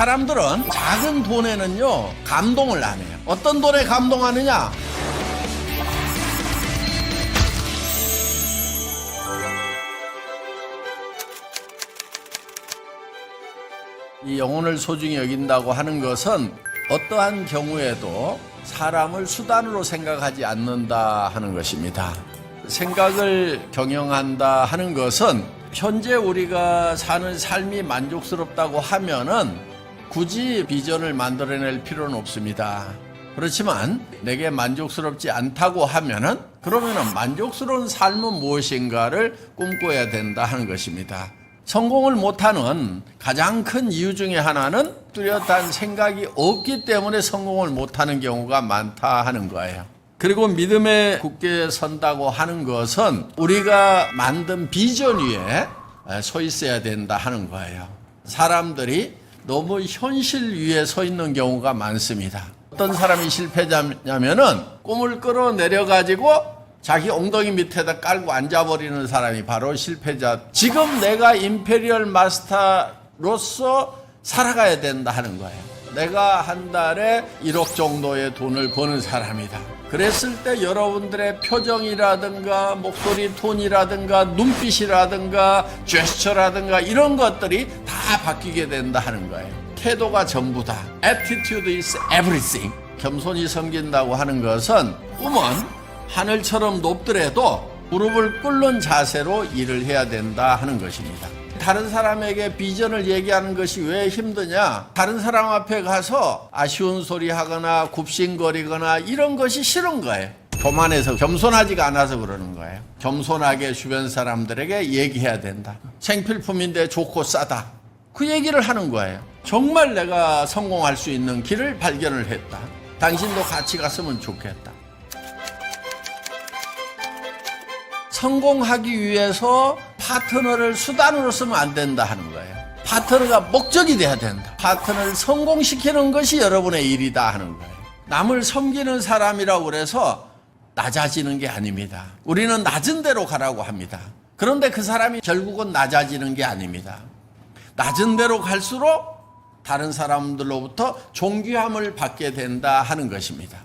사람들은 작은 돈에는요 감동을 안 해요. 어떤 돈에 감동하느냐? 이 영혼을 소중히 여긴다고 하는 것은 어떠한 경우에도 사람을 수단으로 생각하지 않는다 하는 것입니다. 생각을 경영한다 하는 것은 현재 우리가 사는 삶이 만족스럽다고 하면은 굳이 비전을 만들어낼 필요는 없습니다. 그렇지만 내게 만족스럽지 않다고 하면은 그러면은 만족스러운 삶은 무엇인가를 꿈꿔야 된다 하는 것입니다. 성공을 못하는 가장 큰 이유 중에 하나는 뚜렷한 생각이 없기 때문에 성공을 못하는 경우가 많다 하는 거예요. 그리고 믿음에 굳게 선다고 하는 것은 우리가 만든 비전 위에 서 있어야 된다 하는 거예요. 사람들이 너무 현실 위에 서 있는 경우가 많습니다. 어떤 사람이 실패자냐면은 꿈을 끌어내려가지고 자기 엉덩이 밑에다 깔고 앉아버리는 사람이 바로 실패자. 지금 내가 임페리얼 마스터로서 살아가야 된다 하는 거예요. 내가 한 달에 1억 정도의 돈을 버는 사람이다. 그랬을 때 여러분들의 표정이라든가 목소리 톤이라든가 눈빛이라든가 제스처라든가 이런 것들이 다 바뀌게 된다 하는 거예요. 태도가 전부다. Attitude is everything. 겸손히 섬긴다고 하는 것은 꿈은 하늘처럼 높더라도 무릎을 꿇는 자세로 일을 해야 된다 하는 것입니다. 다른 사람에게 비전을 얘기하는 것이 왜 힘드냐? 다른 사람 앞에 가서 아쉬운 소리 하거나 굽신거리거나 이런 것이 싫은 거예요. 교만해서 겸손하지가 않아서 그러는 거예요. 겸손하게 주변 사람들에게 얘기해야 된다. 생필품인데 좋고 싸다. 그 얘기를 하는 거예요. 정말 내가 성공할 수 있는 길을 발견을 했다. 당신도 같이 갔으면 좋겠다. 성공하기 위해서 파트너를 수단으로 쓰면 안 된다 하는 거예요. 파트너가 목적이 돼야 된다. 파트너를 성공시키는 것이 여러분의 일이다 하는 거예요. 남을 섬기는 사람이라고 그래서 낮아지는 게 아닙니다. 우리는 낮은 데로 가라고 합니다. 그런데 그 사람이 결국은 낮아지는 게 아닙니다. 낮은 데로 갈수록 다른 사람들로부터 존귀함을 받게 된다 하는 것입니다.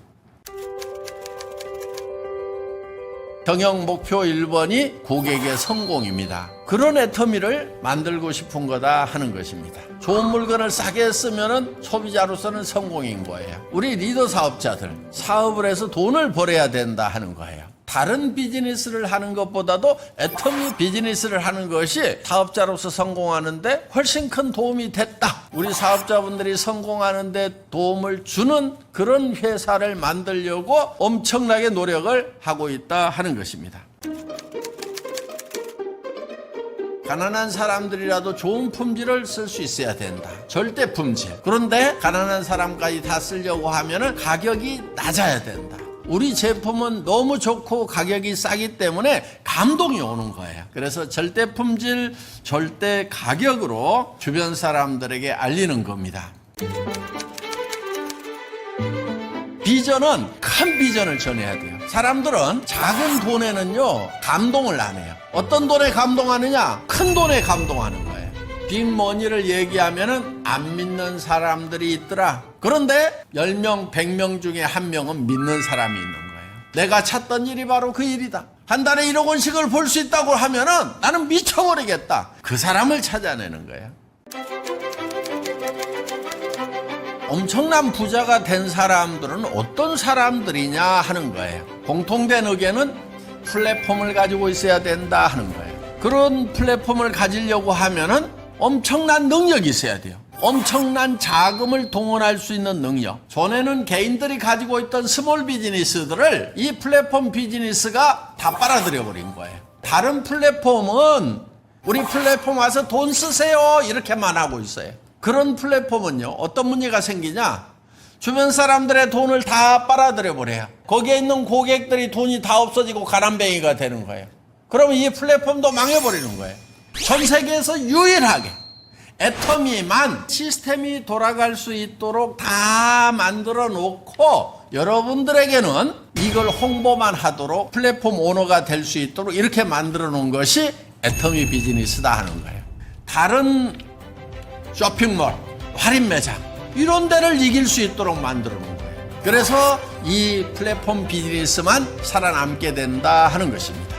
경영 목표 1번이 고객의 성공입니다. 그런 애터미를 만들고 싶은 거다 하는 것입니다. 좋은 물건을 싸게 쓰면 소비자로서는 성공인 거예요. 우리 리더 사업자들, 사업을 해서 돈을 벌어야 된다 하는 거예요. 다른 비즈니스를 하는 것보다도 애터미 비즈니스를 하는 것이 사업자로서 성공하는데 훨씬 큰 도움이 됐다. 우리 사업자분들이 성공하는데 도움을 주는 그런 회사를 만들려고 엄청나게 노력을 하고 있다 하는 것입니다. 가난한 사람들이라도 좋은 품질을 쓸 수 있어야 된다. 절대 품질. 그런데 가난한 사람까지 다 쓰려고 하면 가격이 낮아야 된다. 우리 제품은 너무 좋고 가격이 싸기 때문에 감동이 오는 거예요. 그래서 절대 품질, 절대 가격으로 주변 사람들에게 알리는 겁니다. 비전은 큰 비전을 전해야 돼요. 사람들은 작은 돈에는요 감동을 안 해요. 어떤 돈에 감동하느냐? 큰 돈에 감동하는 거예요. 빅머니를 얘기하면은 안 믿는 사람들이 있더라. 그런데 10명, 100명 중에 1명은 믿는 사람이 있는 거예요. 내가 찾던 일이 바로 그 일이다. 한 달에 1억 원씩을 벌 수 있다고 하면은 나는 미쳐버리겠다. 그 사람을 찾아내는 거예요. 엄청난 부자가 된 사람들은 어떤 사람들이냐 하는 거예요. 공통된 의견은 플랫폼을 가지고 있어야 된다 하는 거예요. 그런 플랫폼을 가지려고 하면은 엄청난 능력이 있어야 돼요. 엄청난 자금을 동원할 수 있는 능력. 전에는 개인들이 가지고 있던 스몰 비즈니스들을 이 플랫폼 비즈니스가 다 빨아들여 버린 거예요. 다른 플랫폼은 우리 플랫폼 와서 돈 쓰세요 이렇게만 하고 있어요. 그런 플랫폼은요 어떤 문제가 생기냐? 주변 사람들의 돈을 다 빨아들여 버려요. 거기에 있는 고객들이 돈이 다 없어지고 가난뱅이가 되는 거예요. 그러면 이 플랫폼도 망해버리는 거예요. 전 세계에서 유일하게 애터미만 시스템이 돌아갈 수 있도록 다 만들어 놓고 여러분들에게는 이걸 홍보만 하도록 플랫폼 오너가 될 수 있도록 이렇게 만들어 놓은 것이 애터미 비즈니스다 하는 거예요. 다른 쇼핑몰, 할인 매장 이런 데를 이길 수 있도록 만들어 놓은 거예요. 그래서 이 플랫폼 비즈니스만 살아남게 된다 하는 것입니다.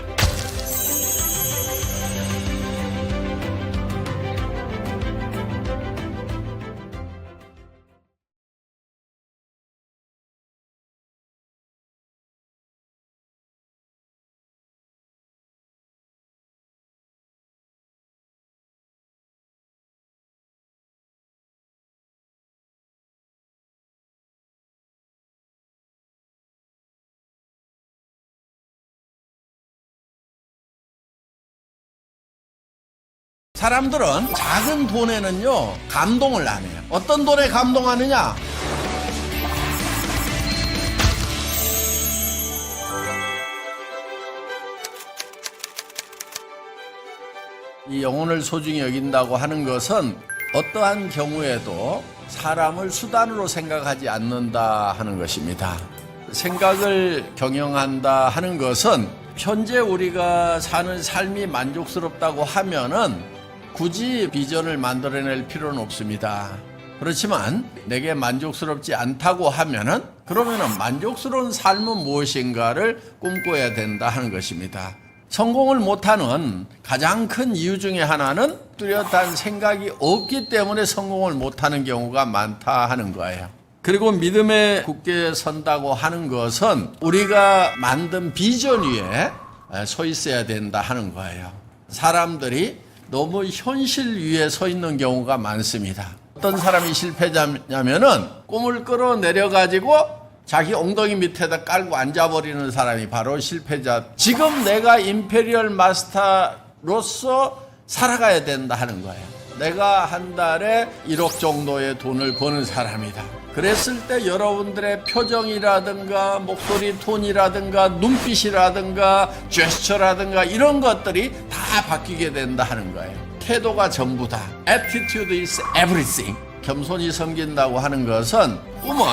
사람들은 작은 돈에는요 감동을 안 해요. 어떤 돈에 감동하느냐? 이 영혼을 소중히 여긴다고 하는 것은 어떠한 경우에도 사람을 수단으로 생각하지 않는다 하는 것입니다. 생각을 경영한다 하는 것은 현재 우리가 사는 삶이 만족스럽다고 하면은 굳이 비전을 만들어낼 필요는 없습니다. 그렇지만 내게 만족스럽지 않다고 하면은 그러면은 만족스러운 삶은 무엇인가를 꿈꿔야 된다 하는 것입니다. 성공을 못하는 가장 큰 이유 중에 하나는 뚜렷한 생각이 없기 때문에 성공을 못하는 경우가 많다 하는 거예요. 그리고 믿음에 굳게 선다고 하는 것은 우리가 만든 비전 위에 서 있어야 된다 하는 거예요. 사람들이 너무 현실 위에 서 있는 경우가 많습니다. 어떤 사람이 실패자냐면은 꿈을 끌어내려가지고 자기 엉덩이 밑에다 깔고 앉아버리는 사람이 바로 실패자. 지금 내가 임페리얼 마스터로서 살아가야 된다 하는 거예요. 내가 한 달에 1억 정도의 돈을 버는 사람이다. 그랬을 때 여러분들의 표정이라든가 목소리 톤이라든가 눈빛이라든가 제스처라든가 이런 것들이 다 바뀌게 된다 하는 거예요. 태도가 전부다. Attitude is everything. 겸손히 섬긴다고 하는 것은 꿈은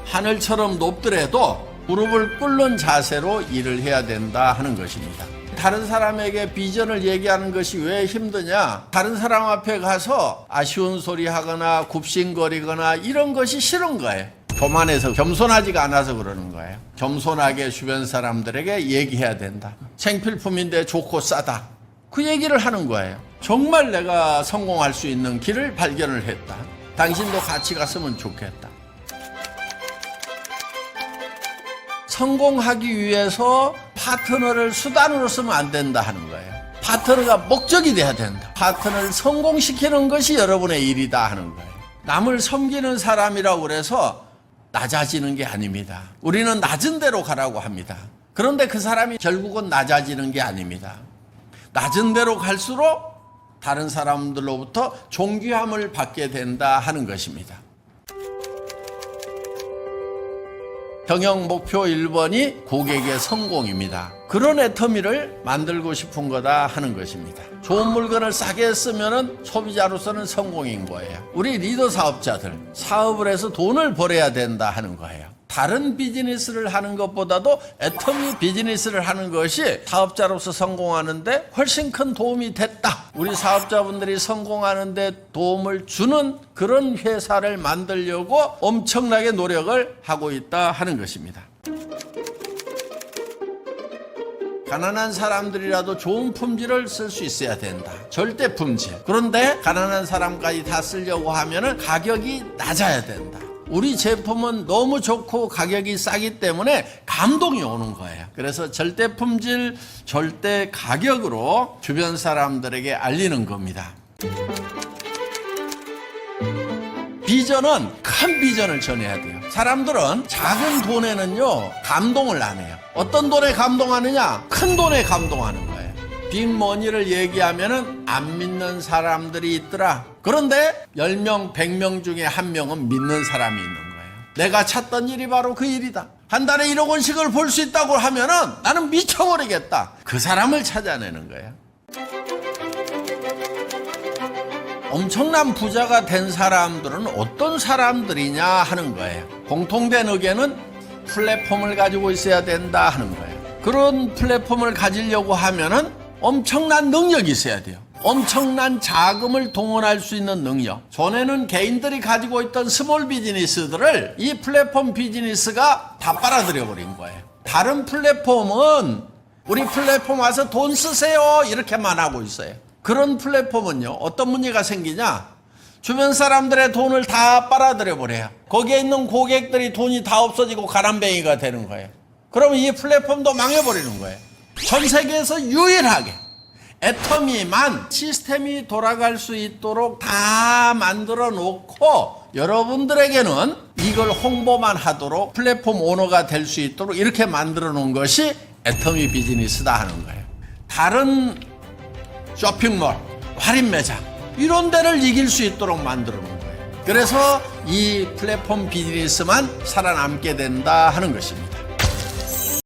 하늘처럼 높더라도 무릎을 꿇는 자세로 일을 해야 된다 하는 것입니다. 다른 사람에게 비전을 얘기하는 것이 왜 힘드냐? 다른 사람 앞에 가서 아쉬운 소리 하거나 굽신거리거나 이런 것이 싫은 거예요. 교만해서 겸손하지가 않아서 그러는 거예요. 겸손하게 주변 사람들에게 얘기해야 된다. 생필품인데 좋고 싸다. 그 얘기를 하는 거예요. 정말 내가 성공할 수 있는 길을 발견을 했다. 당신도 같이 갔으면 좋겠다. 성공하기 위해서 파트너를 수단으로 쓰면 안 된다 하는 거예요. 파트너가 목적이 돼야 된다. 파트너를 성공시키는 것이 여러분의 일이다 하는 거예요. 남을 섬기는 사람이라고 그래서 낮아지는 게 아닙니다. 우리는 낮은 데로 가라고 합니다. 그런데 그 사람이 결국은 낮아지는 게 아닙니다. 낮은 데로 갈수록 다른 사람들로부터 존귀함을 받게 된다 하는 것입니다. 경영 목표 1번이 고객의 성공입니다. 그런 애터미를 만들고 싶은 거다 하는 것입니다. 좋은 물건을 싸게 쓰면 소비자로서는 성공인 거예요. 우리 리더 사업자들 사업을 해서 돈을 벌어야 된다 하는 거예요. 다른 비즈니스를 하는 것보다도 애터미 비즈니스를 하는 것이 사업자로서 성공하는데 훨씬 큰 도움이 됐다. 우리 사업자분들이 성공하는데 도움을 주는 그런 회사를 만들려고 엄청나게 노력을 하고 있다 하는 것입니다. 가난한 사람들이라도 좋은 품질을 쓸 수 있어야 된다. 절대 품질. 그런데 가난한 사람까지 다 쓰려고 하면 가격이 낮아야 된다. 우리 제품은 너무 좋고 가격이 싸기 때문에 감동이 오는 거예요. 그래서 절대 품질, 절대 가격으로 주변 사람들에게 알리는 겁니다. 비전은 큰 비전을 전해야 돼요. 사람들은 작은 돈에는요 감동을 안 해요. 어떤 돈에 감동하느냐? 큰 돈에 감동하는 거예요. 빅머니를 얘기하면은 안 믿는 사람들이 있더라. 그런데 10명, 100명 중에 1명은 믿는 사람이 있는 거예요. 내가 찾던 일이 바로 그 일이다. 한 달에 1억 원씩을 벌 수 있다고 하면은 나는 미쳐버리겠다. 그 사람을 찾아내는 거예요. 엄청난 부자가 된 사람들은 어떤 사람들이냐 하는 거예요. 공통된 의견은 플랫폼을 가지고 있어야 된다 하는 거예요. 그런 플랫폼을 가지려고 하면은 엄청난 능력이 있어야 돼요. 엄청난 자금을 동원할 수 있는 능력. 전에는 개인들이 가지고 있던 스몰 비즈니스들을 이 플랫폼 비즈니스가 다 빨아들여 버린 거예요. 다른 플랫폼은 우리 플랫폼 와서 돈 쓰세요 이렇게만 하고 있어요. 그런 플랫폼은요, 어떤 문제가 생기냐, 주변 사람들의 돈을 다 빨아들여 버려요. 거기에 있는 고객들이 돈이 다 없어지고 가난뱅이가 되는 거예요. 그러면 이 플랫폼도 망해버리는 거예요. 전 세계에서 유일하게 애터미만 시스템이 돌아갈 수 있도록 다 만들어 놓고 여러분들에게는 이걸 홍보만 하도록 플랫폼 오너가 될 수 있도록 이렇게 만들어 놓은 것이 애터미 비즈니스다 하는 거예요. 다른 쇼핑몰, 할인 매장 이런 데를 이길 수 있도록 만들어 놓은 거예요. 그래서 이 플랫폼 비즈니스만 살아남게 된다 하는 것입니다.